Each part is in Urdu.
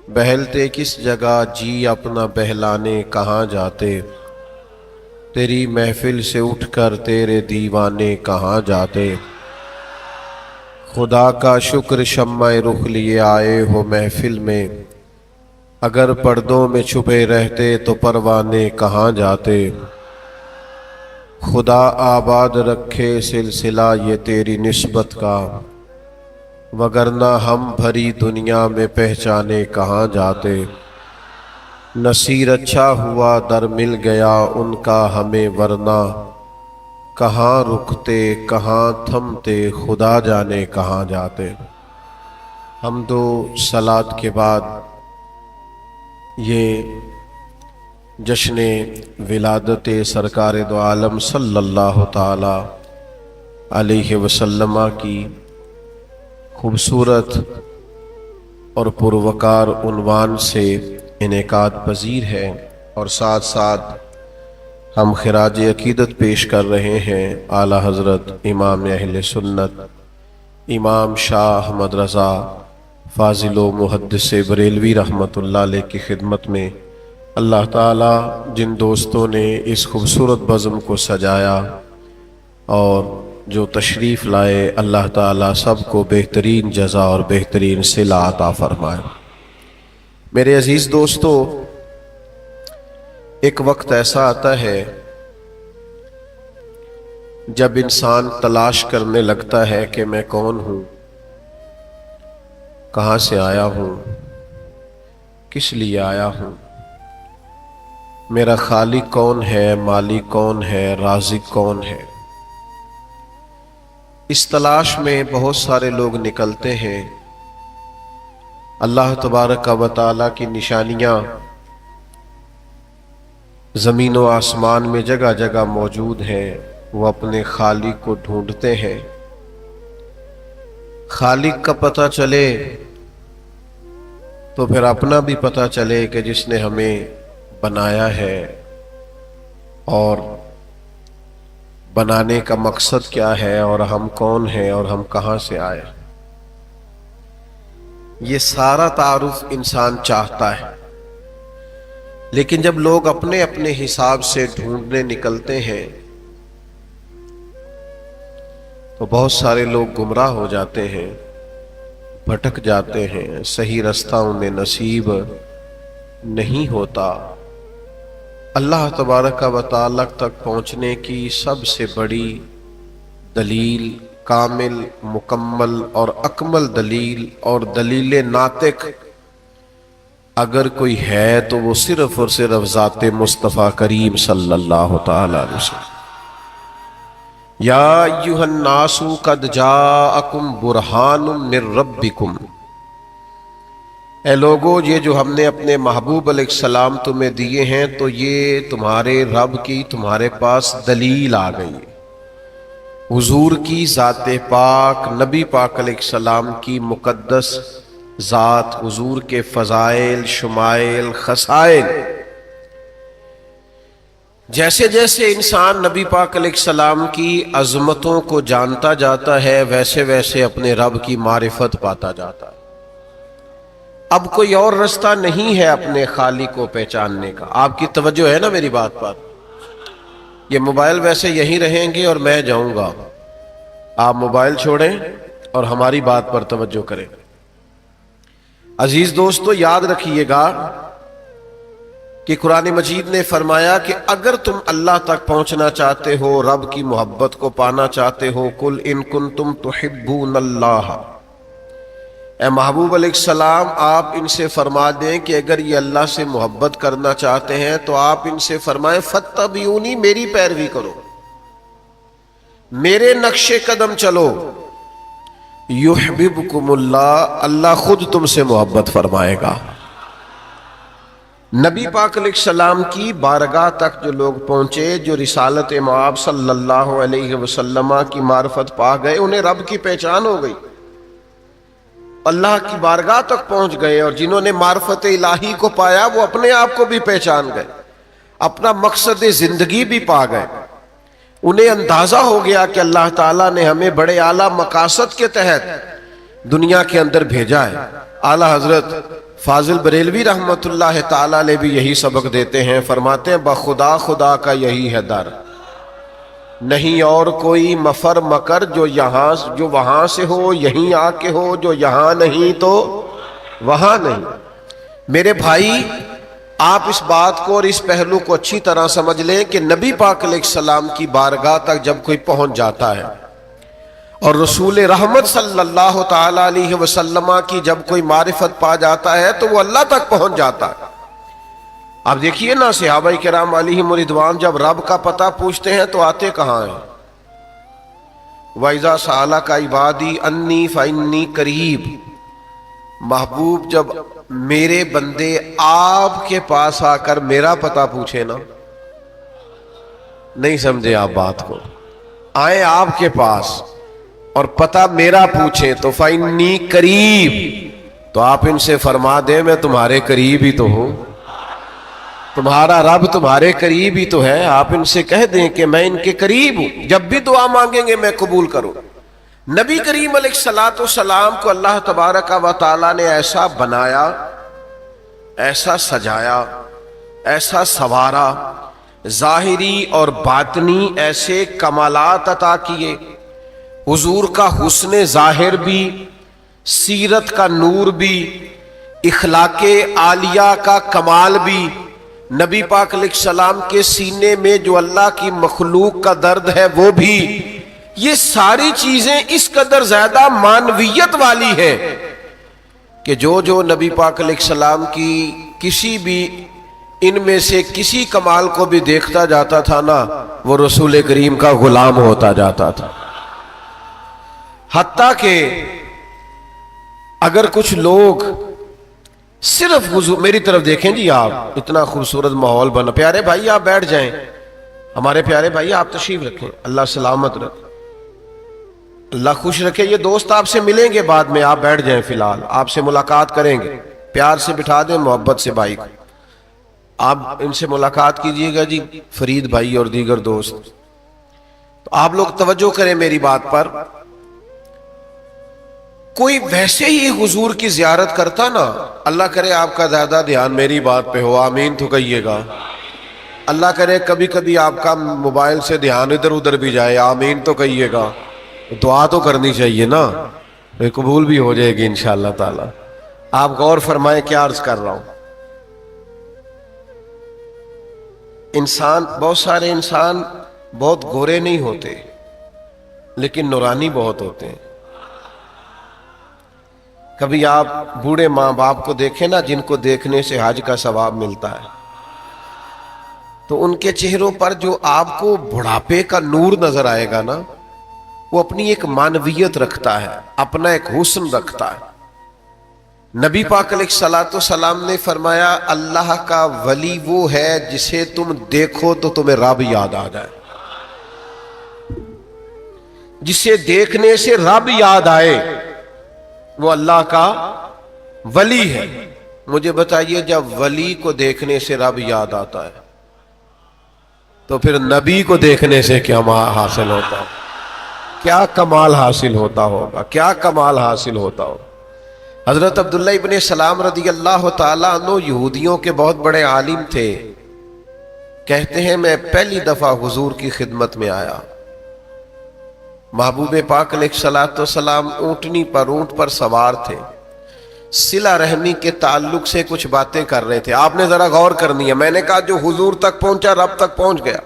بہلتے کس جگہ جی اپنا بہلانے کہاں جاتے، تیری محفل سے اٹھ کر تیرے دیوانے کہاں جاتے۔ خدا کا شکر شمع رخ لیے آئے ہو محفل میں، اگر پردوں میں چھپے رہتے تو پروانے کہاں جاتے۔ خدا آباد رکھے سلسلہ یہ تیری نسبت کا، وگرنہ ہم بھری دنیا میں پہچانے کہاں جاتے۔ نصیر اچھا ہوا در مل گیا ان کا ہمیں، ورنہ کہاں رکتے کہاں تھمتے خدا جانے کہاں جاتے۔ حمد و صلات کے بعد یہ جشن ولادت سرکار دو عالم صلی اللہ تعالی علیہ وسلم کی خوبصورت اور پروقار عنوان سے انعقاد پذیر ہے، اور ساتھ ساتھ ہم خراج عقیدت پیش کر رہے ہیں اعلیٰ حضرت امام اہل سنت امام شاہ احمد رضا فاضل و محدث بریلوی رحمۃ اللہ علیہ کی خدمت میں۔ اللہ تعالیٰ جن دوستوں نے اس خوبصورت بزم کو سجایا اور جو تشریف لائے، اللہ تعالیٰ سب کو بہترین جزا اور بہترین صلہ عطا فرمائے۔ میرے عزیز دوستو، ایک وقت ایسا آتا ہے جب انسان تلاش کرنے لگتا ہے کہ میں کون ہوں، کہاں سے آیا ہوں، کس لیے آیا ہوں، میرا خالق کون ہے، مالک کون ہے، رازق کون ہے۔ اس تلاش میں بہت سارے لوگ نکلتے ہیں۔ اللہ تبارک و تعالیٰ کی نشانیاں زمین و آسمان میں جگہ جگہ موجود ہیں، وہ اپنے خالق کو ڈھونڈتے ہیں۔ خالق کا پتہ چلے تو پھر اپنا بھی پتہ چلے کہ جس نے ہمیں بنایا ہے اور بنانے کا مقصد کیا ہے، اور ہم کون ہیں اور ہم کہاں سے آئے۔ یہ سارا تعارف انسان چاہتا ہے، لیکن جب لوگ اپنے اپنے حساب سے ڈھونڈنے نکلتے ہیں تو بہت سارے لوگ گمراہ ہو جاتے ہیں، بھٹک جاتے ہیں، صحیح رستہ انہیں نصیب نہیں ہوتا۔ اللہ تبارک و تعالیٰ تک پہنچنے کی سب سے بڑی دلیل، کامل، مکمل اور اکمل دلیل اور دلیل ناطق اگر کوئی ہے تو وہ صرف اور صرف ذات مصطفیٰ کریم صلی اللہ تعالی علیہ وسلم۔ یا ایھا الناس قد جاءکم برہان من ربکم، اے لوگو یہ جو ہم نے اپنے محبوب علیہ السلام تمہیں دیے ہیں تو یہ تمہارے رب کی تمہارے پاس دلیل آ گئی ہے۔ حضور کی ذات پاک، نبی پاک علیہ السلام کی مقدس ذات، حضور کے فضائل، شمائل، خصائل، جیسے جیسے انسان نبی پاک علیہ السلام کی عظمتوں کو جانتا جاتا ہے، ویسے ویسے اپنے رب کی معرفت پاتا جاتا ہے۔ اب کوئی اور رستہ نہیں ہے اپنے خالق کو پہچاننے کا۔ آپ کی توجہ ہے نا میری بات پر؟ یہ موبائل ویسے یہیں رہیں گے اور میں جاؤں گا، آپ موبائل چھوڑیں اور ہماری بات پر توجہ کریں۔ عزیز دوستو، یاد رکھیے گا کہ قرآن مجید نے فرمایا کہ اگر تم اللہ تک پہنچنا چاہتے ہو، رب کی محبت کو پانا چاہتے ہو، قل ان کنتم تحبون اللہ، اے محبوب علیہ السلام آپ ان سے فرما دیں کہ اگر یہ اللہ سے محبت کرنا چاہتے ہیں تو آپ ان سے فرمائیں فاتبعونی، میری پیروی کرو، میرے نقش قدم چلو، یحببکم اللہ، اللہ خود تم سے محبت فرمائے گا۔ نبی پاک علیہ السلام کی بارگاہ تک جو لوگ پہنچے، جو رسالت مآب صلی اللہ علیہ وسلم کی معرفت پا گئے، انہیں رب کی پہچان ہو گئی، اللہ کی بارگاہ تک پہنچ گئے، اور جنہوں نے معرفت الہی کو پایا وہ اپنے آپ کو بھی پہچان گئے، اپنا مقصد زندگی بھی پا گئے۔ انہیں اندازہ ہو گیا کہ اللہ تعالیٰ نے ہمیں بڑے اعلیٰ مقاصد کے تحت دنیا کے اندر بھیجا ہے۔ اعلیٰ حضرت فاضل بریلوی رحمت اللہ تعالی علیہ بھی یہی سبق دیتے ہیں، فرماتے ہیں بخدا خدا کا یہی ہے در، نہیں اور کوئی مفر مکر جو وہاں سے ہو یہیں آ کے ہو، جو یہاں نہیں تو وہاں نہیں۔ میرے بھائی آپ اس بات کو اور اس پہلو کو اچھی طرح سمجھ لیں کہ نبی پاک علیہ السلام کی بارگاہ تک جب کوئی پہنچ جاتا ہے اور رسول رحمت صلی اللہ تعالی علیہ وسلم کی جب کوئی معرفت پا جاتا ہے تو وہ اللہ تک پہنچ جاتا ہے۔ آپ دیکھیے نا صحابہ کرام علیہم رضوان جب رب کا پتہ پوچھتے ہیں تو آتے کہاں ہیں؟ وَإِذَا سَأَلَكَ عِبَادِي أَنِّي فَإِنِّي قَرِيبٌ، محبوب جب میرے بندے آپ کے پاس آ کر میرا پتہ پوچھے نا، نہیں سمجھے آپ بات کو، آئیں آپ کے پاس اور پتہ میرا پوچھیں تو فَإِنِّي قَرِيبٌ، تو آپ ان سے فرما دیں میں تمہارے قریب ہی تو ہوں، تمہارا رب تمہارے قریب ہی تو ہے۔ آپ ان سے کہہ دیں کہ میں ان کے قریب ہوں، جب بھی دعا مانگیں گے میں قبول کروں۔ نبی کریم علیہ السلام کو اللہ تبارک و تعالی نے ایسا بنایا، ایسا سجایا، ایسا سوارا، ظاہری اور باطنی ایسے کمالات عطا کیے، حضور کا حسن ظاہر بھی، سیرت کا نور بھی، اخلاق عالیہ کا کمال بھی، نبی پاک علیہ السلام کے سینے میں جو اللہ کی مخلوق کا درد ہے وہ بھی، یہ ساری چیزیں اس قدر زیادہ معنویت والی ہیں کہ جو نبی پاک علیہ السلام کی کسی بھی ان میں سے کسی کمال کو بھی دیکھتا جاتا تھا نا، وہ رسول کریم کا غلام ہوتا جاتا تھا۔ حتیٰ کہ اگر کچھ لوگ صرف حضور، میری طرف دیکھیں جی، آپ اتنا خوبصورت ماحول بنا، پیارے بھائی آپ بیٹھ جائیں، ہمارے پیارے بھائی آپ تشریف رکھیں، اللہ سلامت رکھیں، اللہ خوش رکھے۔ یہ دوست آپ سے ملیں گے بعد میں، آپ بیٹھ جائیں، فی الحال آپ سے ملاقات کریں گے، پیار سے بٹھا دیں، محبت سے بھائی کو آپ ان سے ملاقات کیجئے گا جی، فرید بھائی اور دیگر دوست۔ تو آپ لوگ توجہ کریں میری بات پر، کوئی ویسے ہی حضور کی زیارت کرتا نا، اللہ کرے آپ کا زیادہ دھیان میری بات پہ ہو، آمین تو کہیے گا۔ اللہ کرے کبھی کبھی آپ کا موبائل سے دھیان ادھر ادھر بھی جائے، آمین تو کہیے گا۔ دعا تو کرنی چاہیے نا، قبول بھی ہو جائے گی انشاءاللہ تعالی۔ آپ غور فرمائیں کیا عرض کر رہا ہوں۔ بہت سارے انسان بہت گورے نہیں ہوتے لیکن نورانی بہت ہوتے ہیں۔ کبھی آپ بوڑھے ماں باپ کو دیکھیں نا، جن کو دیکھنے سے حج کا ثواب ملتا ہے، تو ان کے چہروں پر جو آپ کو بڑھاپے کا نور نظر آئے گا نا، وہ اپنی ایک معنویت رکھتا ہے، اپنا ایک حسن رکھتا ہے۔ نبی پاک علیہ السلام نے فرمایا اللہ کا ولی وہ ہے جسے تم دیکھو تو تمہیں رب یاد آ جائے، جسے دیکھنے سے رب یاد آئے وہ اللہ کا ولی ہے۔ مجھے بتائیے جب ولی کو دیکھنے سے رب یاد آتا ہے تو پھر نبی کو دیکھنے سے کیا حاصل ہوتا ہے، کیا کمال حاصل ہوتا ہوگا، کیا کمال حاصل ہوتا ہوگا۔ حضرت عبداللہ ابن سلام رضی اللہ تعالیٰ عنہ یہودیوں کے بہت بڑے عالم تھے، کہتے ہیں میں پہلی دفعہ حضور کی خدمت میں آیا، محبوب پاک علیہ السلام اونٹ پر سوار تھے، صلہ رحمی کے تعلق سے کچھ باتیں کر رہے تھے۔ آپ نے ذرا غور کرنی ہے، میں نے کہا جو حضور تک پہنچا رب تک پہنچ گیا۔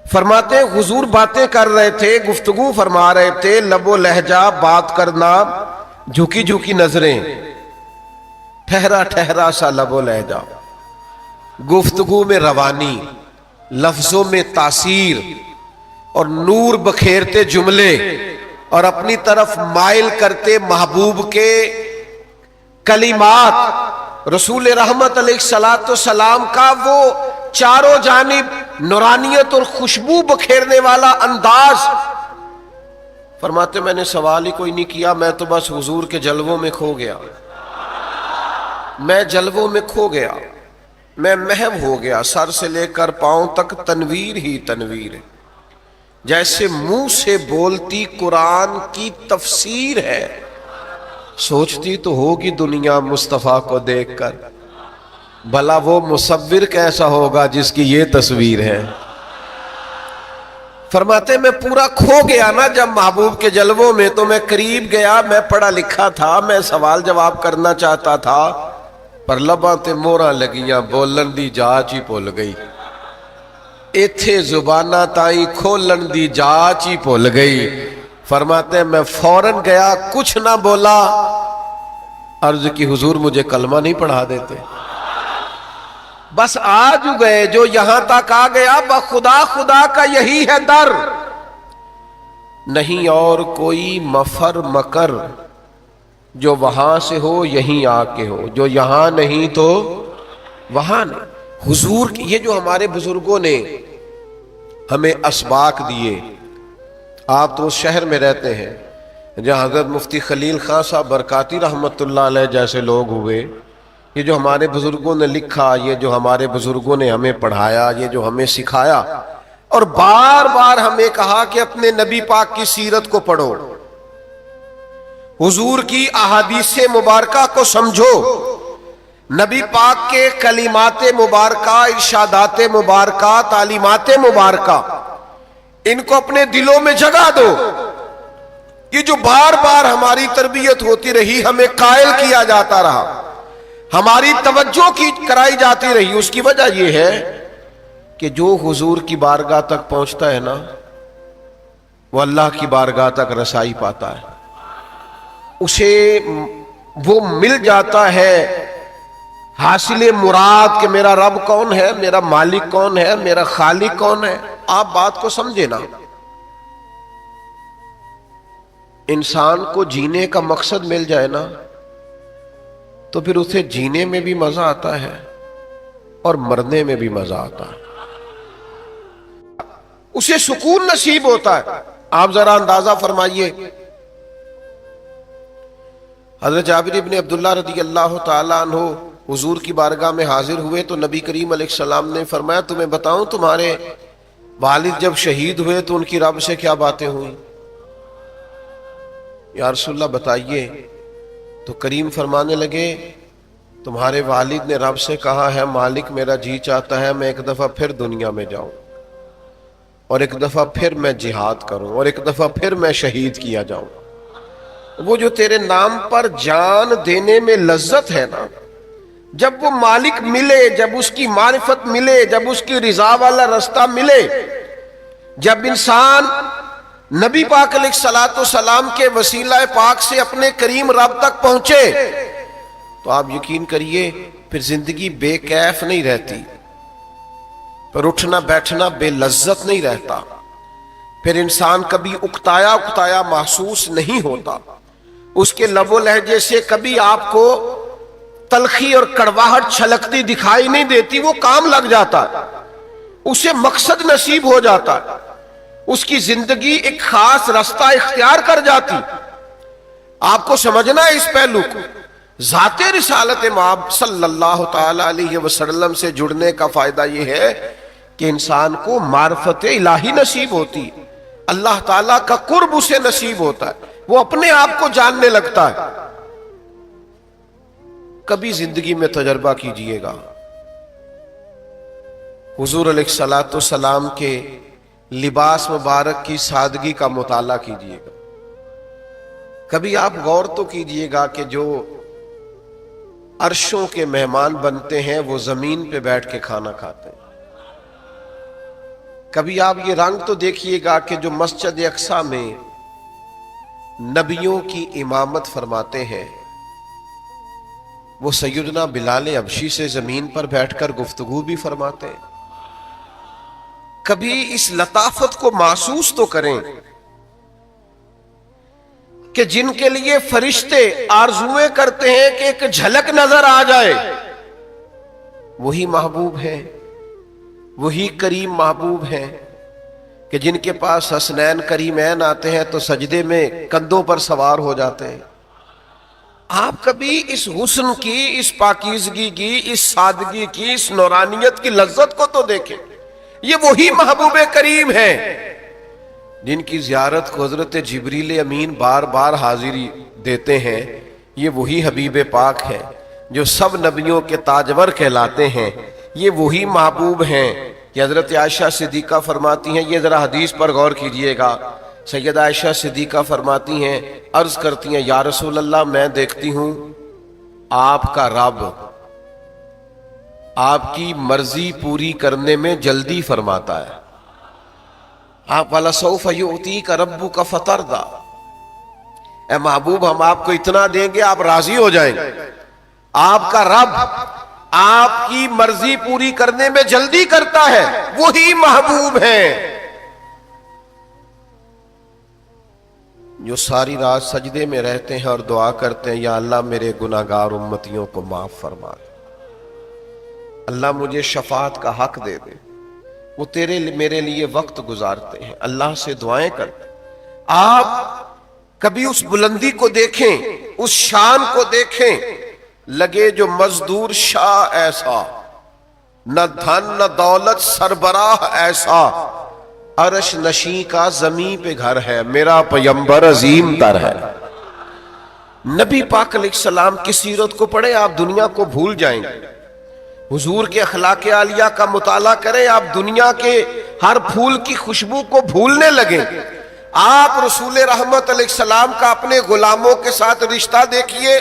فرماتے ہیں حضور باتیں کر رہے تھے، گفتگو فرما رہے تھے، لب و لہجہ، بات کرنا، جھکی جھکی نظریں، ٹھہرا ٹھہرا سا لب و لہجہ، گفتگو میں روانی، لفظوں میں تاثیر اور نور بکھیرتے جملے اور اپنی طرف مائل کرتے محبوب کے کلمات، رسول رحمت علیہ السلام کا وہ چاروں جانب نورانیت اور خوشبو بکھیرنے والا انداز۔ فرماتے میں نے سوال ہی کوئی نہیں کیا، میں تو بس حضور کے جلووں میں کھو گیا، میں جلووں میں کھو گیا، میں محو ہو گیا، سر سے لے کر پاؤں تک تنویر ہی تنویر ہے، جیسے منہ سے بولتی قرآن کی تفسیر ہے۔ سوچتی تو ہوگی دنیا مصطفیٰ کو دیکھ کر، بھلا وہ مصور کیسا ہوگا جس کی یہ تصویر ہے۔ فرماتے میں پورا کھو گیا نا جب محبوب کے جلووں میں، تو میں قریب گیا، میں پڑھا لکھا تھا، میں سوال جواب کرنا چاہتا تھا، پر لباں تے موراں لگیاں، بولن دی جاچ ہی بھول گئی، ایتھے زبانہ تائیں کھولن دی جاچ ہی بھول گئی۔ فرماتے ہیں میں فوراً گیا، کچھ نہ بولا، عرض کی حضور مجھے کلمہ نہیں پڑھا دیتے؟ بس آج گئے جو یہاں تک آ گیا، بخدا خدا کا یہی ہے در، نہیں اور کوئی مفر مکر، جو وہاں سے ہو یہیں آ کے ہو، جو یہاں نہیں تو وہاں نہیں۔ حضور یہ جو ہمارے بزرگوں نے ہمیں اسباق دیے، آپ تو اس شہر میں رہتے ہیں جہاں حضرت مفتی خلیل خان صاحب برکاتی رحمت اللہ علیہ جیسے لوگ ہوئے، یہ جو ہمارے بزرگوں نے لکھا، یہ جو ہمارے بزرگوں نے ہمیں پڑھایا، یہ جو ہمیں سکھایا، اور بار بار ہمیں کہا کہ اپنے نبی پاک کی سیرت کو پڑھو، حضور کی احادیث مبارکہ کو سمجھو، نبی پاک کے کلمات مبارکہ، ارشادات مبارکہ، تعلیمات مبارکہ، ان کو اپنے دلوں میں جگہ دو۔ یہ جو بار بار ہماری تربیت ہوتی رہی، ہمیں قائل کیا جاتا رہا، ہماری توجہ کی کرائی جاتی رہی، اس کی وجہ یہ ہے کہ جو حضور کی بارگاہ تک پہنچتا ہے نا، وہ اللہ کی بارگاہ تک رسائی پاتا ہے، اسے وہ مل جاتا ہے حاصل مراد کہ میرا رب کون ہے، میرا مالک کون ہے، میرا خالق کون ہے۔ آپ بات کو سمجھے نا، انسان کو جینے کا مقصد مل جائے نا، تو پھر اسے جینے میں بھی مزہ آتا ہے اور مرنے میں بھی مزہ آتا ہے، اسے سکون نصیب ہوتا ہے۔ آپ ذرا اندازہ فرمائیے، حضرت جابر بن عبداللہ رضی اللہ تعالیٰ عنہ حضور کی بارگاہ میں حاضر ہوئے تو نبی کریم علیہ السلام نے فرمایا تمہیں بتاؤں تمہارے والد جب شہید ہوئے تو ان کی رب سے کیا باتیں ہوئیں؟ یا رسول اللہ بتائیے۔ تو کریم فرمانے لگے تمہارے والد نے رب سے کہا ہے مالک میرا جی چاہتا ہے میں ایک دفعہ پھر دنیا میں جاؤں، اور ایک دفعہ پھر میں جہاد کروں، اور ایک دفعہ پھر میں شہید کیا جاؤں۔ وہ جو تیرے نام پر جان دینے میں لذت ہے نا، جب وہ مالک ملے، جب اس کی معرفت ملے، جب اس کی رضا والا رستہ ملے، جب انسان نبی پاک علیہ الصلوۃ والسلام کے وسیلہ پاک سے اپنے کریم رب تک پہنچے، تو آپ یقین کریے پھر زندگی بے کیف نہیں رہتی، پر اٹھنا بیٹھنا بے لذت نہیں رہتا، پھر انسان کبھی اکتایا اکتایا محسوس نہیں ہوتا، اس کے لب و لہجے سے کبھی آپ کو تلخی اور کڑواہٹ چھلکتی دکھائی نہیں دیتی، وہ کام لگ جاتا ہے، اسے مقصد نصیب ہو جاتا ہے، اس کی زندگی ایک خاص رستہ اختیار کر جاتی۔ آپ کو سمجھنا ہے اس پہلو کو، ذات رسالت مآب صلی اللہ تعالی علیہ وسلم سے جڑنے کا فائدہ یہ ہے کہ انسان کو معرفت الہی نصیب ہوتی ہے، اللہ تعالیٰ کا قرب اسے نصیب ہوتا ہے، وہ اپنے آپ کو جاننے لگتا ہے۔ کبھی زندگی میں تجربہ کیجئے گا، حضور علیہ الصلوۃ والسلام کے لباس مبارک کی سادگی کا مطالعہ کیجئے گا، کبھی آپ غور تو کیجئے گا کہ جو عرشوں کے مہمان بنتے ہیں وہ زمین پہ بیٹھ کے کھانا کھاتے ہیں، کبھی آپ یہ رنگ تو دیکھیے گا کہ جو مسجد اقصی میں نبیوں کی امامت فرماتے ہیں وہ سیدنا بلال حبشی سے زمین پر بیٹھ کر گفتگو بھی فرماتے ہیں۔ کبھی اس لطافت کو محسوس تو کریں کہ جن کے لیے فرشتے آرزویں کرتے ہیں کہ ایک جھلک نظر آ جائے، وہی محبوب ہیں، وہی کریم محبوب ہیں کہ جن کے پاس حسنین کریمین آتے ہیں تو سجدے میں کندھوں پر سوار ہو جاتے ہیں۔ آپ کبھی اس حسن کی، اس پاکیزگی کی، اس سادگی کی، اس نورانیت کی لذت کو تو دیکھیں، یہ وہی محبوب کریم ہیں جن کی زیارت کو حضرت جبریل امین بار بار حاضری دیتے ہیں یہ وہی حبیب پاک ہے جو سب نبیوں کے تاجور کہلاتے ہیں، یہ وہی محبوب ہیں کہ حضرت عائشہ صدیقہ فرماتی ہیں، یہ ذرا حدیث پر غور کیجئے گا، سیدہ عائشہ صدیقہ فرماتی ہیں، عرض کرتی ہیں یا رسول اللہ میں دیکھتی ہوں آپ کا رب آپ کی مرضی پوری کرنے میں جلدی فرماتا ہے۔ آپ والا سوف یؤتیک ربک فترضی، اے محبوب ہم آپ کو اتنا دیں گے آپ راضی ہو جائیں گے۔ آپ کا رب آپ کی مرضی پوری کرنے میں جلدی کرتا ہے، وہی محبوب ہیں جو ساری رات سجدے میں رہتے ہیں اور دعا کرتے ہیں یا اللہ میرے گناہگار امتیوں کو معاف فرما دے، اللہ مجھے شفاعت کا حق دے دے۔ وہ میرے لیے وقت گزارتے ہیں، اللہ سے دعائیں کرتے ہیں۔ آپ کبھی اس بلندی کو دیکھیں، اس شان کو دیکھیں، لگے جو مزدور شاہ ایسا، نہ دھن نہ دولت سربراہ ایسا، عرش نشیں کا زمین پہ گھر ہے، میرا پیمبر عظیم تر ہے۔ نبی پاک علیہ السلام کی سیرت کو پڑھیں آپ دنیا کو بھول جائیں گے، حضور کے اخلاق عالیہ کا مطالعہ کریں آپ دنیا کے ہر پھول کی خوشبو کو بھولنے لگیں۔ آپ رسول رحمت علیہ السلام کا اپنے غلاموں کے ساتھ رشتہ دیکھیے،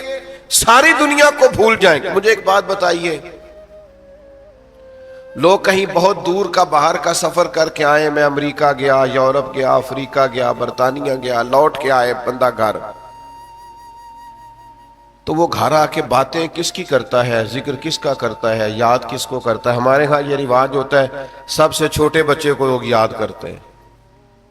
ساری دنیا کو بھول جائیں گے۔ مجھے ایک بات بتائیے، لوگ کہیں بہت دور کا باہر کا سفر کر کے آئے، میں امریکہ گیا، یورپ گیا، افریقہ گیا، برطانیہ گیا، لوٹ کے آئے بندہ گھر، تو وہ گھر آ کے باتیں کس کی کرتا ہے، ذکر کس کا کرتا ہے، یاد کس کو کرتا ہے؟ ہمارے ہاں یہ رواج ہوتا ہے سب سے چھوٹے بچے کو لوگ یاد کرتے ہیں،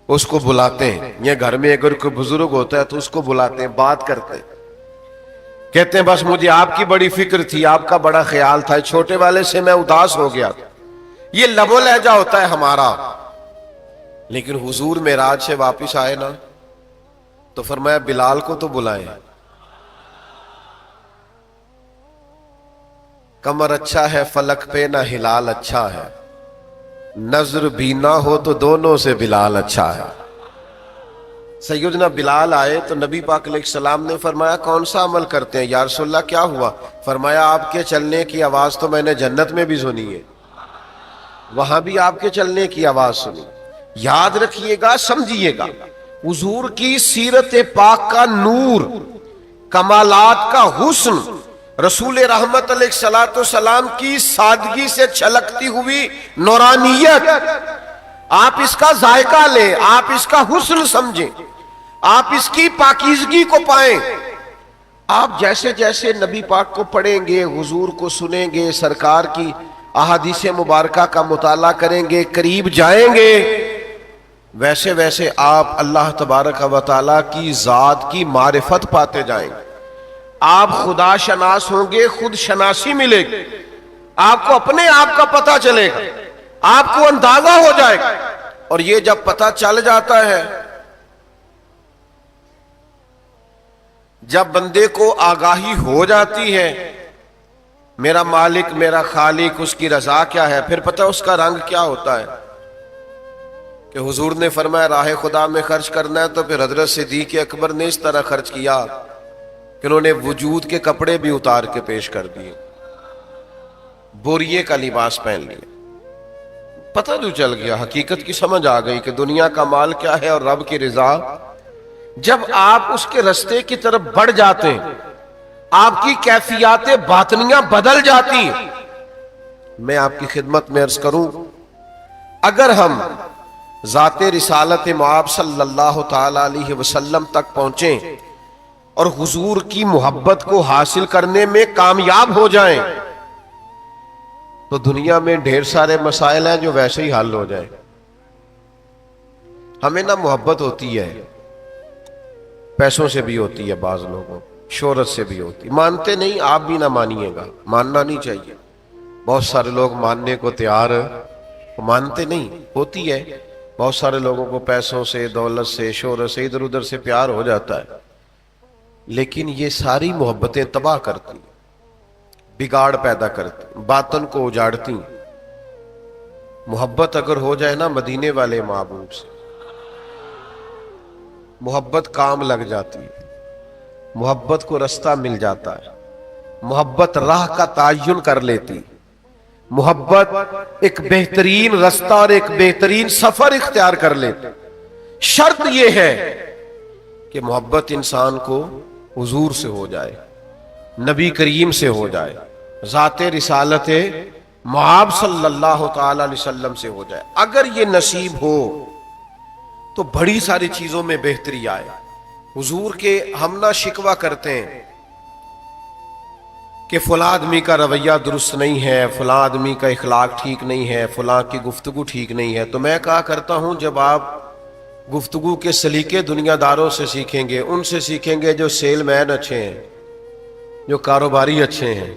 اس کو بلاتے ہیں، یہ گھر میں اگر کوئی بزرگ ہوتا ہے تو اس کو بلاتے ہیں، بات کرتے ہیں، کہتے ہیں بس مجھے آپ کی بڑی فکر تھی، آپ کا بڑا خیال تھا، چھوٹے والے سے میں اداس ہو گیا۔ یہ لب و لہجہ ہوتا ہے ہمارا۔ لیکن حضور معراج سے واپس آئے نا تو فرمایا بلال کو تو بلائیں، کمر اچھا ہے فلک پہ نہ ہلال اچھا ہے، نظر بھی نہ ہو تو دونوں سے بلال اچھا ہے۔ سیدنا بلال آئے تو نبی پاک علیہ السلام نے فرمایا کون سا عمل کرتے ہیں یا رسول اللہ کیا ہوا؟ فرمایا آپ کے چلنے کی آواز تو میں نے جنت میں بھی سنی ہے، وہاں بھی آپ کے چلنے کی آواز سنی۔ یاد رکھیے گا، سمجھیے گا، حضور کی سیرت پاک کا نور، کمالات کا حسن، رسول رحمت علیہ السلام کی سادگی سے چھلکتی ہوئی نورانیت، آپ اس کا ذائقہ لیں، آپ اس کا حسن سمجھیں، آپ اس کی پاکیزگی کو پائیں۔ آپ جیسے جیسے نبی پاک کو پڑھیں گے، حضور کو سنیں گے، سرکار کی احادیث مبارکہ کا مطالعہ کریں گے، قریب جائیں گے، ویسے ویسے آپ اللہ تبارک و تعالیٰ کی ذات کی معرفت پاتے جائیں گے۔ آپ خدا شناس ہوں گے، خود شناسی ملے گی، آپ کو اپنے آپ کا پتہ چلے گا، آپ کو اندازہ ہو جائے گا۔ اور یہ جب پتہ چل جاتا ہے، جب بندے کو آگاہی ہو جاتی ہے میرا مالک میرا خالق، اس کی رضا کیا ہے، پھر پتہ اس کا رنگ کیا ہوتا ہے کہ حضور نے فرمایا راہ خدا میں خرچ کرنا ہے تو پھر حضرت صدیق اکبر نے اس طرح خرچ کیا کہ انہوں نے وجود کے کپڑے بھی اتار کے پیش کر دیے، بوریے کا لباس پہن لیا۔ پتہ جو چل گیا، حقیقت کی سمجھ آ گئی کہ دنیا کا مال کیا ہے اور رب کی رضا۔ جب آپ اس کے رستے کی طرف بڑھ جاتے ہیں، آپ کی کیفیات باطنیاں بدل جاتی ہیں۔ میں آپ کی خدمت میں عرض کروں، اگر ہم ذات رسالت مآب صلی اللہ تعالی علیہ وسلم تک پہنچیں اور حضور کی محبت کو حاصل کرنے میں کامیاب ہو جائیں تو دنیا میں ڈھیر سارے مسائل ہیں جو ویسے ہی حل ہو جائیں۔ ہمیں نہ محبت ہوتی ہے، پیسوں سے بھی ہوتی ہے، بعض لوگوں شہرت سے بھی ہوتی، مانتے نہیں، آپ بھی نہ مانیے گا، ماننا نہیں چاہیے۔ بہت سارے لوگ ماننے کو تیار مانتے نہیں، ہوتی ہے، بہت سارے لوگوں کو پیسوں سے، دولت سے، شہرت سے، ادھر ادھر سے پیار ہو جاتا ہے، لیکن یہ ساری محبتیں تباہ کرتی، بگاڑ پیدا کرتی، باطن کو اجاڑتی۔ محبت اگر ہو جائے نا مدینے والے محبوب سے، محبت کام لگ جاتی ہے۔ محبت کو رستہ مل جاتا ہے، محبت راہ کا تعین کر لیتی، محبت ایک بہترین رستہ اور ایک بہترین سفر اختیار کر لیتی۔ شرط یہ ہے کہ محبت انسان کو حضور سے ہو جائے، نبی کریم سے ہو جائے، ذات رسالت معاب صلی اللہ تعالی علیہ وسلم سے ہو جائے۔ اگر یہ نصیب ہو تو بڑی ساری چیزوں میں بہتری آئے۔ حضور کے ہم نہ شکوہ کرتے ہیں کہ فلاں آدمی کا رویہ درست نہیں ہے، فلاں آدمی کا اخلاق ٹھیک نہیں ہے، فلاں کی گفتگو ٹھیک نہیں ہے، تو میں کہا کرتا ہوں جب آپ گفتگو کے سلیقے دنیا داروں سے سیکھیں گے، ان سے سیکھیں گے جو سیل مین اچھے ہیں، جو کاروباری اچھے ہیں،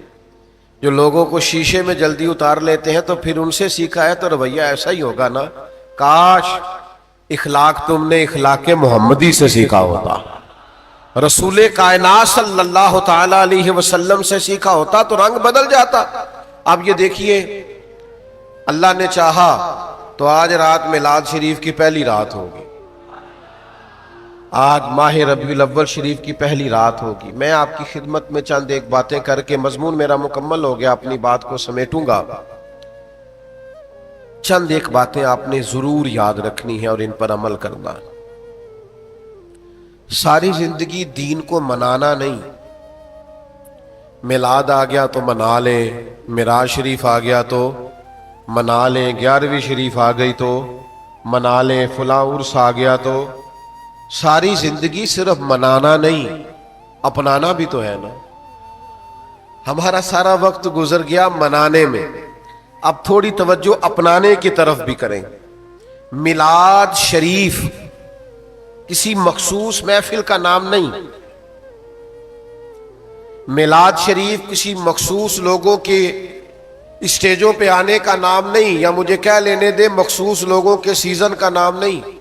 جو لوگوں کو شیشے میں جلدی اتار لیتے ہیں، تو پھر ان سے سیکھا ہے تو رویہ ایسا ہی ہوگا نا۔ کاش اخلاق تم نے اخلاق محمدی سے سیکھا ہوتا، رسول کائنات صلی اللہ تعالی علیہ وسلم سے سیکھا ہوتا تو رنگ بدل جاتا۔ اب یہ دیکھیے، اللہ نے چاہا تو آج رات میلاد شریف کی پہلی رات ہوگی، آج ماہ ربیع الاول شریف کی پہلی رات ہوگی۔ میں آپ کی خدمت میں چند ایک باتیں کر کے، مضمون میرا مکمل ہو گیا، اپنی بات کو سمیٹوں گا۔ چند ایک باتیں آپ نے ضرور یاد رکھنی ہے اور ان پر عمل کرنا ہے۔ ساری زندگی دین کو منانا نہیں، میلاد آ گیا تو منا لیں، معراج شریف آ گیا تو منا لیں، 11ویں شریف آ گئی تو منا لیں، فلاں عرس آ گیا تو۔ ساری زندگی صرف منانا نہیں، اپنانا بھی تو ہے نا۔ ہمارا سارا وقت گزر گیا منانے میں، اب تھوڑی توجہ اپنانے کی طرف بھی کریں۔ میلاد شریف کسی مخصوص محفل کا نام نہیں، میلاد شریف کسی مخصوص لوگوں کے اسٹیجوں پہ آنے کا نام نہیں، یا مجھے کہہ لینے دے مخصوص لوگوں کے سیزن کا نام نہیں،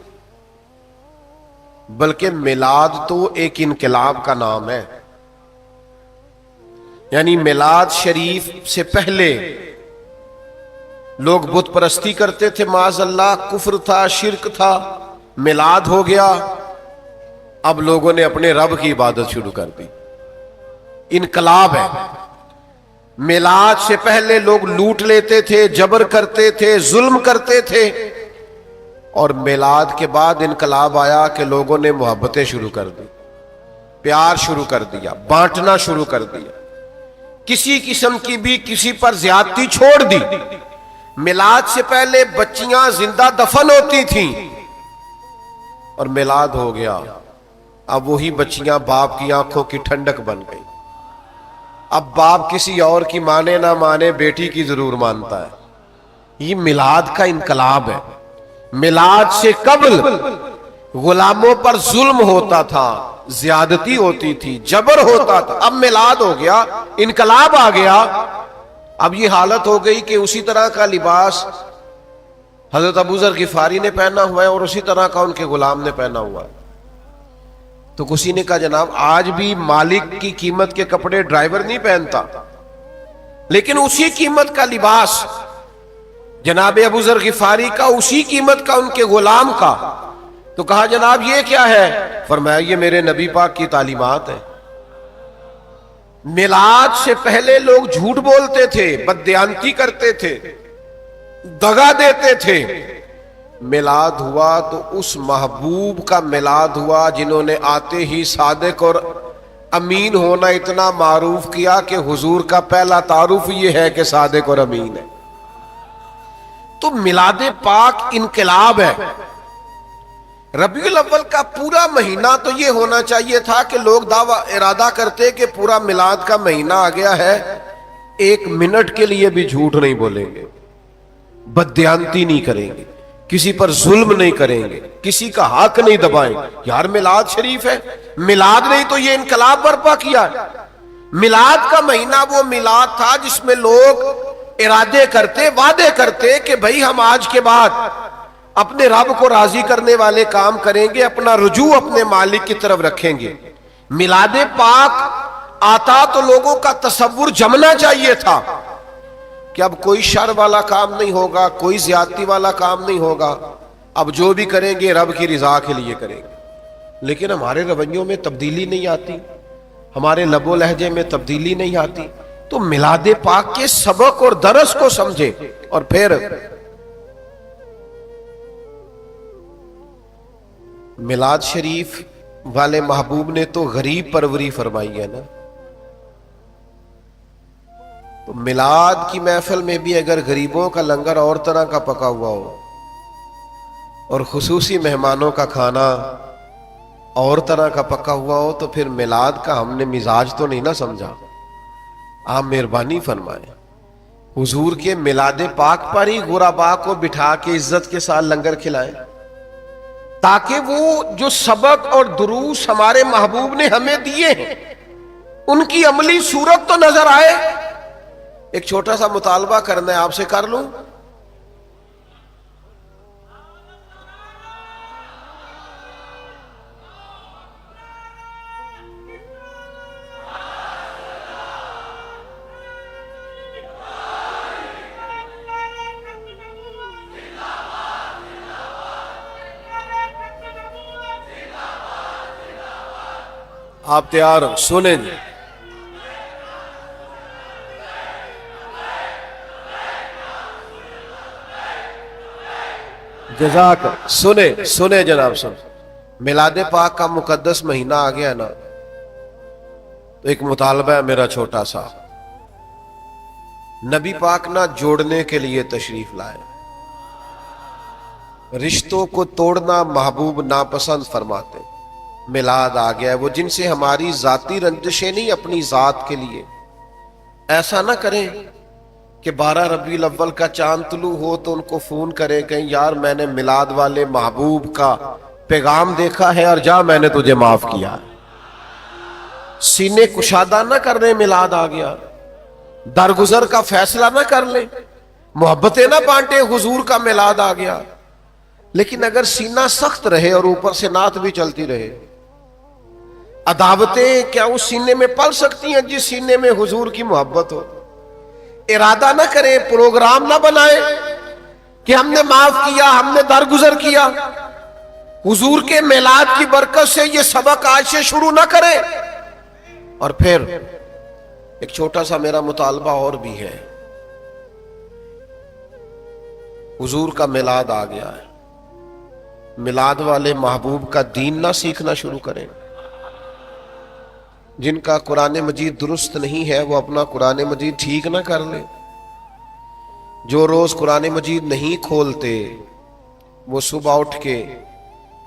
بلکہ میلاد تو ایک انقلاب کا نام ہے۔ یعنی میلاد شریف سے پہلے لوگ بت پرستی کرتے تھے، معاذ اللہ، کفر تھا، شرک تھا۔ میلاد ہو گیا، اب لوگوں نے اپنے رب کی عبادت شروع کر دی، انقلاب ہے۔ میلاد سے پہلے لوگ لوٹ لیتے تھے، جبر کرتے تھے، ظلم کرتے تھے، اور میلاد کے بعد انقلاب آیا کہ لوگوں نے محبتیں شروع کر دی، پیار شروع کر دیا، بانٹنا شروع کر دیا، کسی قسم کی بھی کسی پر زیادتی چھوڑ دی۔ میلاد سے پہلے بچیاں زندہ دفن ہوتی تھیں، اور میلاد ہو گیا، اب وہی بچیاں باپ کی آنکھوں کی ٹھنڈک بن گئی۔ اب باپ کسی اور کی مانے نہ مانے، بیٹی کی ضرور مانتا ہے۔ یہ میلاد کا انقلاب ہے۔ میلاد سے قبل غلاموں پر ظلم ہوتا تھا، زیادتی ہوتی تھی، جبر ہوتا تھا۔ اب میلاد ہو گیا، انقلاب آ گیا۔ اب یہ حالت ہو گئی کہ اسی طرح کا لباس حضرت ابو ذر غفاری نے پہنا ہوا ہے اور اسی طرح کا ان کے غلام نے پہنا ہوا ہے۔ تو کسی نے کہا جناب آج بھی مالک کی قیمت کے کپڑے ڈرائیور نہیں پہنتا، لیکن اسی قیمت کا لباس جناب ابو ذر غفاری کا، اسی قیمت کا ان کے غلام کا۔ تو کہا جناب یہ کیا ہے؟ فرمایا یہ میرے نبی پاک کی تعلیمات ہے۔ میلاد سے پہلے لوگ جھوٹ بولتے تھے، بددیانتی کرتے تھے، دغا دیتے تھے۔ میلاد ہوا تو اس محبوب کا میلاد ہوا جنہوں نے آتے ہی صادق اور امین ہونا اتنا معروف کیا کہ حضور کا پہلا تعارف یہ ہے کہ صادق اور امین ہے۔ تو میلاد پاک انقلاب ہے۔ ربیع الاول کا پورا مہینہ تو یہ ہونا چاہیے تھا کہ لوگ دعویٰ ارادہ کرتے کہ پورا میلاد کا مہینہ آ گیا ہے، ایک منٹ کے لیے بھی جھوٹ نہیں بولیں گے، بددیانتی نہیں کریں گے، کسی پر ظلم نہیں کریں گے، کسی کا حق نہیں دبائیں گے۔ یار میلاد شریف ہے، میلاد نہیں تو یہ انقلاب برپا کیا ہے۔ میلاد کا مہینہ وہ میلاد تھا جس میں لوگ ارادے کرتے، وعدے کرتے کہ بھئی ہم آج کے بعد اپنے رب کو راضی کرنے والے کام کریں گے، اپنا رجوع اپنے مالک کی طرف رکھیں گے۔ میلاد پاک آتا تو لوگوں کا تصور جمنا چاہیے تھا کہ اب کوئی شر والا کام نہیں ہوگا، کوئی زیادتی والا کام نہیں ہوگا، اب جو بھی کریں گے رب کی رضا کے لیے کریں گے۔ لیکن ہمارے رویوں میں تبدیلی نہیں آتی، ہمارے لب و لہجے میں تبدیلی نہیں آتی. تو میلاد پاک کے سبق اور درس کو سمجھے. اور پھر میلاد شریف والے محبوب نے تو غریب پروری فرمائی ہے نا. تو میلاد کی محفل میں بھی اگر غریبوں کا لنگر اور طرح کا پکا ہوا ہو اور خصوصی مہمانوں کا کھانا اور طرح کا پکا ہوا ہو تو پھر میلاد کا ہم نے مزاج تو نہیں نہ سمجھا. آپ مہربانی فرمائیں حضور کے میلاد پاک پر ہی غربا کو بٹھا کے عزت کے ساتھ لنگر کھلائیں تاکہ وہ جو سبق اور دروس ہمارے محبوب نے ہمیں دیے ہیں ان کی عملی صورت تو نظر آئے. ایک چھوٹا سا مطالبہ کرنا ہے آپ سے، کر لوں؟ آپ تیار ہو؟ سنیں جی. جزاک سنے جناب سن. میلاد پاک کا مقدس مہینہ آ گیا نا، تو ایک مطالبہ ہے میرا چھوٹا سا. نبی پاک نہ جوڑنے کے لیے تشریف لائے. رشتوں کو توڑنا محبوب ناپسند فرماتے. میلاد آ گیا ہے، وہ جن سے ہماری ذاتی رنجشیں نہیں، اپنی ذات کے لیے. ایسا نہ کریں کہ 12 ربیع الاول کا چاند طلوع ہو تو ان کو فون کرے کہ یار میں نے میلاد والے محبوب کا پیغام دیکھا ہے اور جا میں نے تجھے معاف کیا. سینے کشادہ نہ کر لیں میلاد آ گیا، درگزر کا فیصلہ نہ کر لیں، محبتیں نہ بانٹے حضور کا میلاد آ گیا. لیکن اگر سینہ سخت رہے اور اوپر سے نعت بھی چلتی رہے، عداوتیں کیا اس سینے میں پل سکتی ہیں جس سینے میں حضور کی محبت ہو؟ ارادہ نہ کریں، پروگرام نہ بنائیں کہ ہم نے معاف کیا، ہم نے درگزر کیا. حضور کے میلاد کی برکت سے یہ سبق آج سے شروع نہ کریں. اور پھر ایک چھوٹا سا میرا مطالبہ اور بھی ہے. حضور کا میلاد آ گیا ہے، میلاد والے محبوب کا دین نہ سیکھنا شروع کریں. جن کا قرآن مجید درست نہیں ہے وہ اپنا قرآن مجید ٹھیک نہ کر لیں. جو روز قرآن مجید نہیں کھولتے وہ صبح اٹھ کے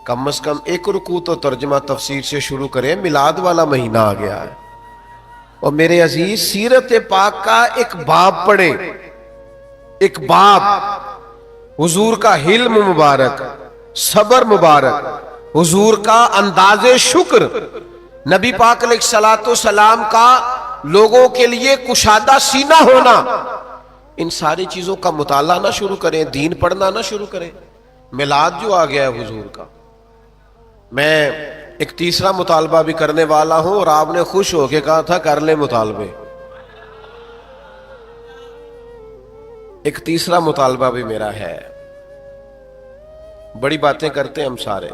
کم از کم ایک رکوع تو ترجمہ تفسیر سے شروع کریں. میلاد والا مہینہ آ گیا ہے. اور میرے عزیز سیرت پاک کا ایک باب پڑھیں، ایک باب. حضور کا حلم مبارک، صبر مبارک، حضور کا انداز شکر، نبی پاک علیہ الصلوۃ والسلام کا لوگوں کے لیے کشادہ سینہ ہونا، ان ساری چیزوں کا مطالعہ نہ شروع کریں، دین پڑھنا نہ شروع کریں. میلاد جو آ گیا ہے حضور کا، میں ایک تیسرا مطالبہ بھی کرنے والا ہوں اور آپ نے خوش ہو کے کہا تھا کر لیں مطالبے. ایک تیسرا مطالبہ بھی میرا ہے. بڑی باتیں کرتے ہیں ہم سارے،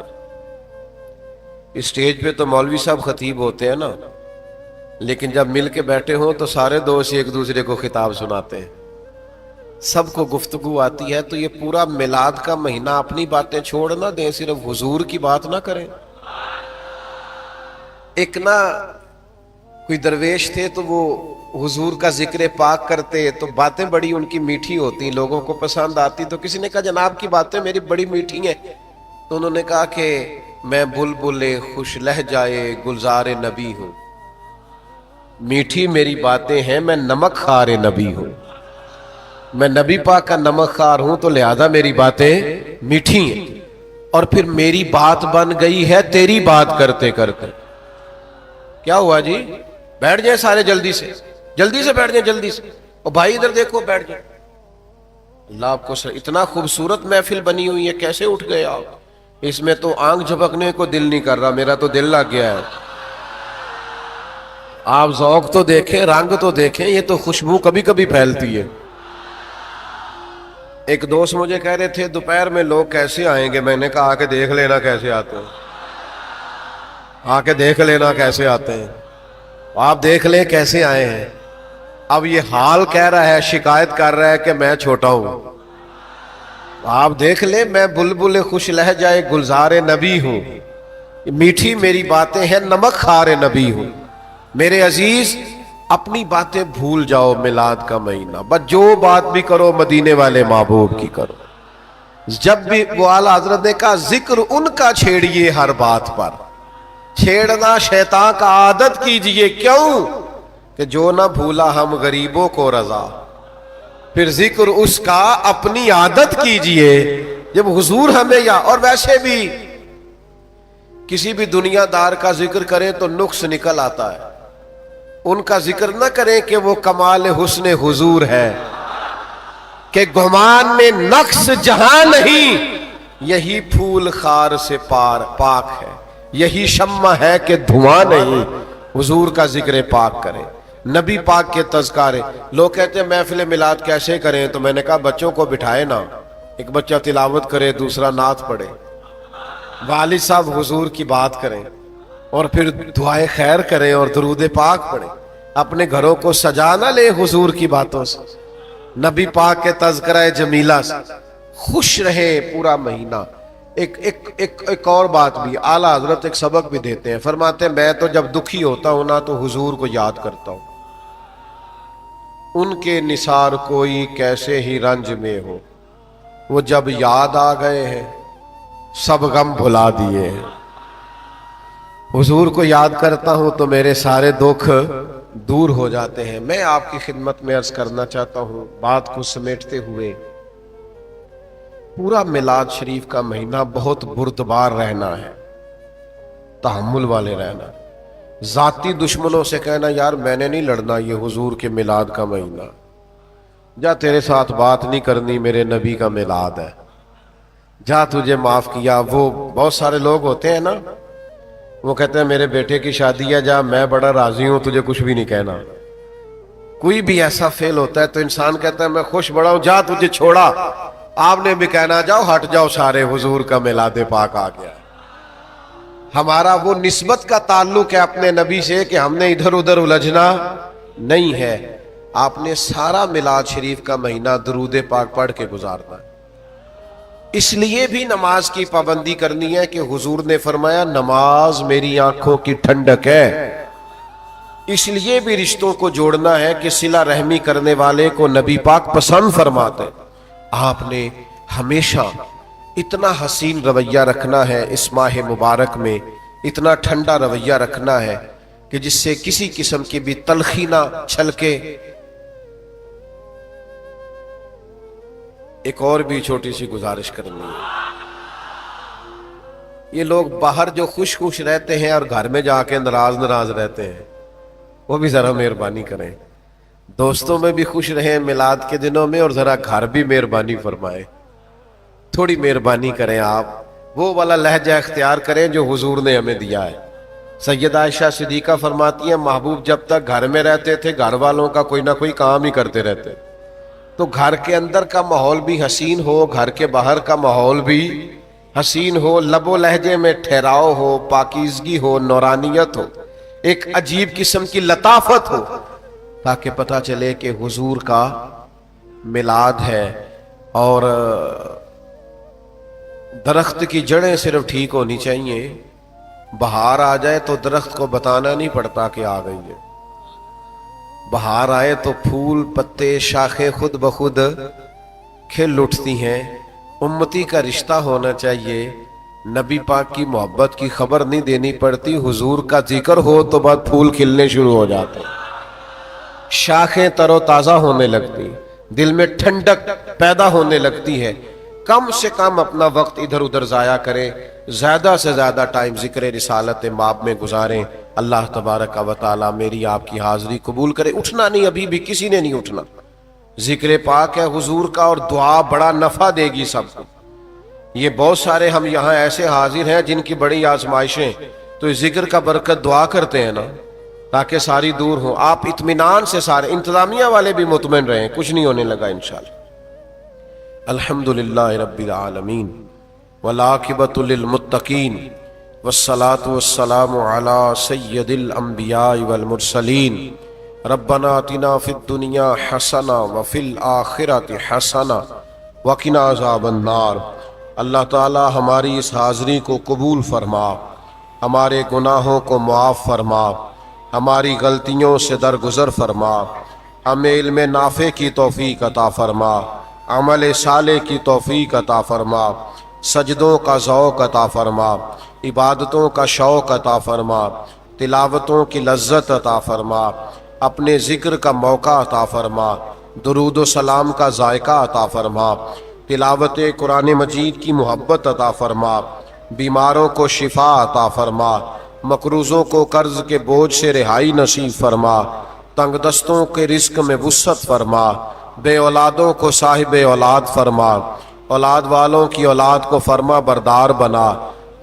اسٹیج پہ تو مولوی صاحب خطیب ہوتے ہیں نا، لیکن جب مل کے بیٹھے ہوں تو سارے دوست ایک دوسرے کو خطاب سناتے ہیں، سب کو گفتگو آتی ہے. تو یہ پورا میلاد کا مہینہ اپنی باتیں چھوڑ نہ دیں، صرف حضور کی بات نہ کریں. ایک نہ کوئی درویش تھے تو وہ حضور کا ذکر پاک کرتے تو باتیں بڑی ان کی میٹھی ہوتی، لوگوں کو پسند آتی. تو کسی نے کہا جناب کی باتیں میری بڑی میٹھی ہیں. تو انہوں نے کہا کہ میں بلبل خوش لہجائے گلزار نبی ہوں، میٹھی میری باتیں ہیں، میں نمک خار نبی ہوں. میں نبی پاک کا نمک خار ہوں تو لہذا میری باتیں میٹھی ہیں. اور پھر میری بات بن گئی ہے تیری بات کرتے کرتے. کیا ہوا جی؟ بیٹھ جائیں سارے جلدی سے بیٹھ جائیں جلدی سے. اور بھائی ادھر دیکھو بیٹھ جائیں. اللہ آپ کو اتنا خوبصورت محفل بنی ہوئی ہے، کیسے اٹھ گئے آپ؟ اس میں تو آنکھ جھپکنے کو دل نہیں کر رہا، میرا تو دل لگ گیا ہے. آپ ذوق تو دیکھیں، رنگ تو دیکھیں، یہ تو خوشبو کبھی کبھی پھیلتی ہے. ایک دوست مجھے کہہ رہے تھے دوپہر میں لوگ کیسے آئیں گے. میں نے کہا آ کے دیکھ لینا کیسے آتے ہیں، آ کے دیکھ لینا کیسے آتے ہیں. آپ دیکھ لیں کیسے آئے ہیں. اب یہ حال کہہ رہا ہے, شکایت کر رہا ہے کہ میں چھوٹا ہوں. آپ دیکھ لیں, میں بلبل خوش لہجہ گلزار نبی ہوں, میٹھی میری باتیں ہیں, نمک خار نبی ہوں. میرے عزیز اپنی باتیں بھول جاؤ, میلاد کا مہینہ, بس جو بات بھی کرو مدینے والے محبوب کی کرو. جب بھی وہ اعلیٰ حضرت نے کہا ذکر ان کا چھیڑیے ہر بات پر, چھیڑنا شیطان کا عادت کیجئے. کیوں کہ جو نہ بھولا ہم غریبوں کو رضا, پھر ذکر اس کا اپنی عادت کیجئے. جب حضور ہمیں اور ویسے بھی کسی بھی دنیا دار کا ذکر کریں تو نقص نکل آتا ہے. ان کا ذکر نہ کریں کہ وہ کمال حسن حضور ہے, کہ گمان میں نقص جہاں نہیں, یہی پھول خار سے پاک ہے, یہی شمع ہے کہ دھواں نہیں. حضور کا ذکر پاک کریں, نبی پاک کے تذکارے. لوگ کہتے ہیں محفل میلاد کیسے کریں, تو میں نے کہا بچوں کو بٹھائے نا, ایک بچہ تلاوت کرے, دوسرا نعت پڑھے, والد صاحب حضور کی بات کریں, اور پھر دعائے خیر کریں اور درود پاک پڑھیں. اپنے گھروں کو سجا نہ لیں حضور کی باتوں سے, نبی پاک کے تذکرہ جمیلہ سے. خوش رہیں پورا مہینہ. ایک اور بات بھی, اعلیٰ حضرت ایک سبق بھی دیتے ہیں. فرماتے ہیں میں تو جب دکھی ہوتا ہوں نا تو حضور کو یاد کرتا ہوں. ان کے نثار کوئی کیسے ہی رنج میں ہو, وہ جب یاد آ گئے ہیں سب غم بھلا دیے ہیں. حضور کو یاد کرتا ہوں تو میرے سارے دکھ دور ہو جاتے ہیں. میں آپ کی خدمت میں عرض کرنا چاہتا ہوں بات کو سمیٹتے ہوئے, پورا میلاد شریف کا مہینہ بہت بردبار رہنا ہے, تحمل والے رہنا. ذاتی دشمنوں سے کہنا یار میں نے نہیں لڑنا یہ حضور کے میلاد کا مہینہ, جا تیرے ساتھ بات نہیں کرنی, میرے نبی کا میلاد ہے, جا تجھے معاف کیا. وہ بہت سارے لوگ ہوتے ہیں نا, وہ کہتے ہیں میرے بیٹے کی شادی ہے, جا میں بڑا راضی ہوں, تجھے کچھ بھی نہیں کہنا. کوئی بھی ایسا فعل ہوتا ہے تو انسان کہتا ہے میں خوش بڑا ہوں, جا تجھے چھوڑا. آپ نے بھی کہنا جاؤ ہٹ جاؤ سارے, حضور کا میلاد پاک آ گیا. ہمارا وہ نسبت کا تعلق ہے اپنے نبی سے کہ ہم نے ادھر ادھر الجھنا نہیں ہے. آپ نے سارا میلاد شریف کا مہینہ درود پاک پڑھ کے گزارنا ہے. اس لیے بھی نماز کی پابندی کرنی ہے کہ حضور نے فرمایا نماز میری آنکھوں کی ٹھنڈک ہے. اس لیے بھی رشتوں کو جوڑنا ہے کہ صلہ رحمی کرنے والے کو نبی پاک پسند فرماتے. آپ نے ہمیشہ اتنا حسین رویہ رکھنا ہے اس ماہ مبارک میں, اتنا ٹھنڈا رویہ رکھنا ہے کہ جس سے کسی قسم کی بھی تلخی نہ چھلکے. ایک اور بھی چھوٹی سی گزارش کرنی ہے, یہ لوگ باہر جو خوش خوش رہتے ہیں اور گھر میں جا کے ناراض رہتے ہیں, وہ بھی ذرا مہربانی کریں. دوستوں میں بھی خوش رہیں میلاد کے دنوں میں, اور ذرا گھر بھی مہربانی فرمائے, تھوڑی مہربانی کریں. آپ وہ والا لہجہ اختیار کریں جو حضور نے ہمیں دیا ہے. سیدہ عائشہ صدیقہ فرماتی ہیں محبوب جب تک گھر میں رہتے تھے گھر والوں کا کوئی نہ کوئی کام ہی کرتے رہتے, تو گھر کے اندر کا ماحول بھی حسین ہو, گھر کے باہر کا ماحول بھی حسین ہو, لب و لہجے میں ٹھہراؤ ہو, پاکیزگی ہو, نورانیت ہو, ایک عجیب قسم کی لطافت ہو, تاکہ پتہ چلے کہ حضور کا میلاد ہے. اور درخت کی جڑیں صرف ٹھیک ہونی چاہیے, بہار آ جائے تو درخت کو بتانا نہیں پڑتا کہ آ گئی ہے. بہار آئے تو پھول پتے شاخیں خود بخود کھل اٹھتی ہیں. امتی کا رشتہ ہونا چاہیے, نبی پاک کی محبت کی خبر نہیں دینی پڑتی, حضور کا ذکر ہو تو بعد پھول کھلنے شروع ہو جاتے ہیں, شاخیں تر و تازہ ہونے لگتی, دل میں ٹھنڈک پیدا ہونے لگتی ہے. کم سے کم اپنا وقت ادھر ادھر ضائع کریں, زیادہ سے زیادہ ٹائم ذکر رسالت ماب میں گزاریں. اللہ تبارک و تعالی میری آپ کی حاضری قبول کرے. اٹھنا نہیں, ابھی بھی کسی نے نہیں اٹھنا, ذکر پاک ہے حضور کا, اور دعا بڑا نفع دے گی سب کو. یہ بہت سارے ہم یہاں ایسے حاضر ہیں جن کی بڑی آزمائشیں, تو اس ذکر کا برکت دعا کرتے ہیں نا تاکہ ساری دور ہوں. آپ اطمینان سے سارے انتظامیہ والے بھی مطمئن رہیں, کچھ نہیں ہونے لگا انشاءاللہ. الحمدللہ رب العالمین والعاقبۃ للمتقین والصلاة والسلام على سید الانبیاء والمرسلین ربنا آتنا فی الدنیا حسنہ وفی الآخرۃ حسنہ وقنا عذاب النار۔ اللہ تعالی ہماری اس حاضری کو قبول فرما، ہمارے گناہوں کو معاف فرما، ہماری غلطیوں سے درگزر فرما، ہمیں علم نافع کی توفیق عطا فرما، عمل صالح کی توفیق عطا فرما، سجدوں کا ذوق عطا فرما، عبادتوں کا شوق عطا فرما، تلاوتوں کی لذت عطا فرما، اپنے ذکر کا موقع عطا فرما، درود و سلام کا ذائقہ عطا فرما، تلاوت قرآن مجید کی محبت عطا فرما، بیماروں کو شفا عطا فرما، مقروضوں کو قرض کے بوجھ سے رہائی نصیب فرما، تنگ دستوں کے رزق میں وسعت فرما، بے اولادوں کو صاحب اولاد فرما، اولاد والوں کی اولاد کو فرما بردار بنا،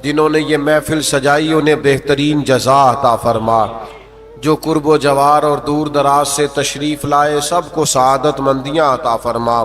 جنہوں نے یہ محفل سجائی انہیں بہترین جزا عطا فرما، جو قرب و جوار اور دور دراز سے تشریف لائے سب کو سعادت مندیاں عطا فرما،